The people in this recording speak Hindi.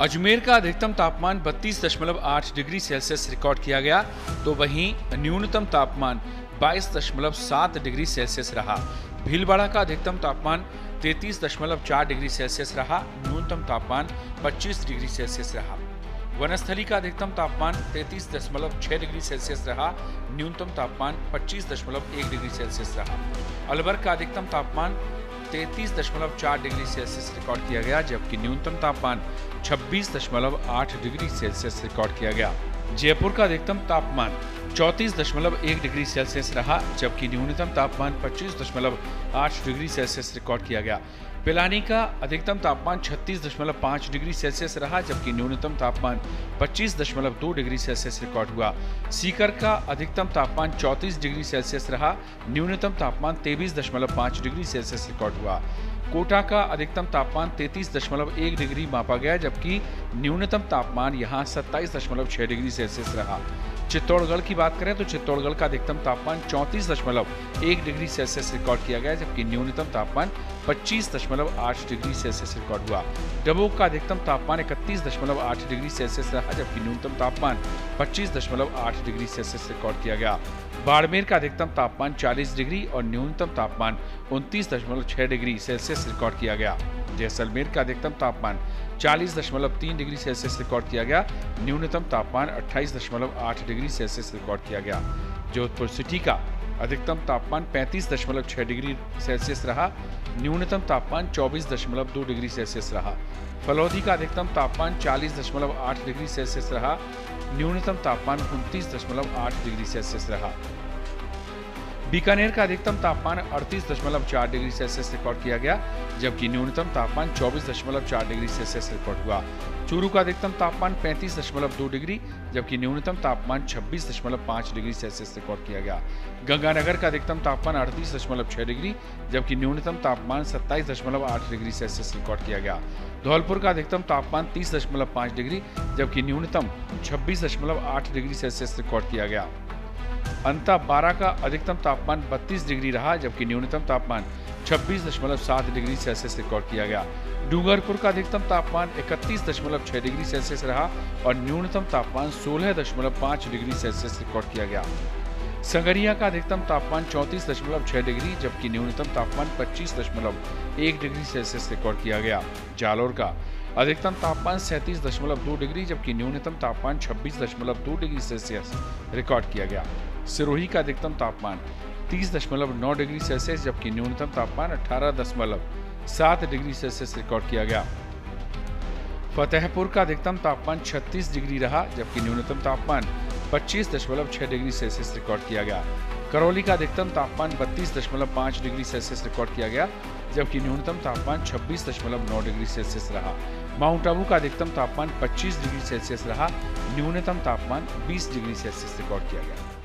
अजमेर का अधिकतम तापमान 32.8 डिग्री सेल्सियस रिकॉर्ड किया गया, तो वहीं न्यूनतम तापमान 22.7 डिग्री सेल्सियस रहा। भीलवाड़ा का अधिकतम तापमान 33.4 डिग्री सेल्सियस रहा, न्यूनतम तापमान 25 डिग्री सेल्सियस रहा। वनस्थली का अधिकतम तापमान 33.6 डिग्री सेल्सियस रहा, न्यूनतम तापमान 25.1 डिग्री सेल्सियस रहा। अलवर का अधिकतम तापमान 33.4 डिग्री सेल्सियस रिकॉर्ड किया गया, जबकि न्यूनतम तापमान 26.8 डिग्री सेल्सियस रिकॉर्ड किया गया। जयपुर का अधिकतम तापमान 34.1 डिग्री सेल्सियस रहा, जबकि न्यूनतम तापमान 25.8 डिग्री सेल्सियस रिकॉर्ड किया गया। पिलानी का अधिकतम तापमान 36.5 डिग्री सेल्सियस रहा, जबकि न्यूनतम तापमान 25.2 डिग्री सेल्सियस रिकॉर्ड हुआ। सीकर का अधिकतम तापमान 34 डिग्री सेल्सियस रहा, न्यूनतम तापमान 23.5 डिग्री सेल्सियस रिकॉर्ड हुआ। कोटा का अधिकतम तापमान 33.1 डिग्री मापा गया, जबकि न्यूनतम तापमान यहां 27.6 डिग्री सेल्सियस रहा। चित्तौड़गढ़ की बात करें तो चित्तौड़गढ़ का अधिकतम तापमान 34.1 डिग्री सेल्सियस रिकॉर्ड किया गया, जबकि न्यूनतम तापमान 25.8 डिग्री सेल्सियस रिकॉर्ड हुआ। डबोक का अधिकतम तापमान 31.8 डिग्री सेल्सियस रहा, जबकि न्यूनतम तापमान 25.8 डिग्री सेल्सियस रिकॉर्ड किया गया। बाड़मेर का अधिकतम तापमान 40 डिग्री और न्यूनतम तापमान 29.6 डिग्री सेल्सियस रिकॉर्ड किया गया। जैसलमेर का अधिकतम तापमान 40.3 डिग्री सेल्सियस रिकॉर्ड किया गया, न्यूनतम तापमान 28.8 डिग्री सेल्सियस रिकॉर्ड किया गया। जोधपुर सिटी का अधिकतम तापमान 35.6 डिग्री सेल्सियस रहा, न्यूनतम तापमान 24.2 डिग्री सेल्सियस रहा। फलौदी का अधिकतम तापमान 40.8 डिग्री सेल्सियस रहा, न्यूनतम तापमान 29.8 डिग्री सेल्सियस रहा। बीकानेर का अधिकतम तापमान 38.4 डिग्री सेल्सियस रिकॉर्ड किया गया, जबकि न्यूनतम तापमान 24.4 डिग्री सेल्सियस रिकॉर्ड हुआ। चूरू का अधिकतम तापमान 35.2 डिग्री, जबकि न्यूनतम तापमान 26.5 डिग्री सेल्सियस रिकॉर्ड किया गया। गंगानगर का अधिकतम तापमान 38.6 डिग्री, जबकि न्यूनतम तापमान 27.8 डिग्री सेल्सियस रिकॉर्ड किया गया। धौलपुर का अधिकतम तापमान 30.5 डिग्री, जबकि न्यूनतम 26.8 डिग्री सेल्सियस रिकॉर्ड किया गया। अंता 12 का अधिकतम तापमान 32 डिग्री रहा, जबकि न्यूनतम तापमान 26.7 डिग्री सेल्सियस रिकॉर्ड किया गया। डूंगरपुर का अधिकतम तापमान 31.6 डिग्री सेल्सियस रहा और न्यूनतम तापमान 16.5 डिग्री सेल्सियस रिकॉर्ड किया गया। संगरिया का अधिकतम तापमान 34.6 डिग्री, जबकि न्यूनतम तापमान 25.1 डिग्री सेल्सियस रिकॉर्ड किया गया। जालोर का अधिकतम तापमान 37.2 डिग्री, जबकि न्यूनतम तापमान 26.2 डिग्री सेल्सियस रिकॉर्ड किया गया। सिरोही का अधिकतम तापमान 30.9 डिग्री सेल्सियस, जबकि न्यूनतम तापमान 18.7 डिग्री सेल्सियस रिकॉर्ड किया गया। फतेहपुर का अधिकतम तापमान 36 डिग्री रहा, जबकि न्यूनतम तापमान 25.6 डिग्री सेल्सियस रिकॉर्ड किया गया। करौली का अधिकतम तापमान 32.5 डिग्री सेल्सियस रिकॉर्ड किया गया, जबकि न्यूनतम तापमान 26.9 डिग्री सेल्सियस रहा। माउंट आबू का अधिकतम तापमान 25 डिग्री सेल्सियस रहा, न्यूनतम तापमान 20 डिग्री सेल्सियस रिकॉर्ड किया गया।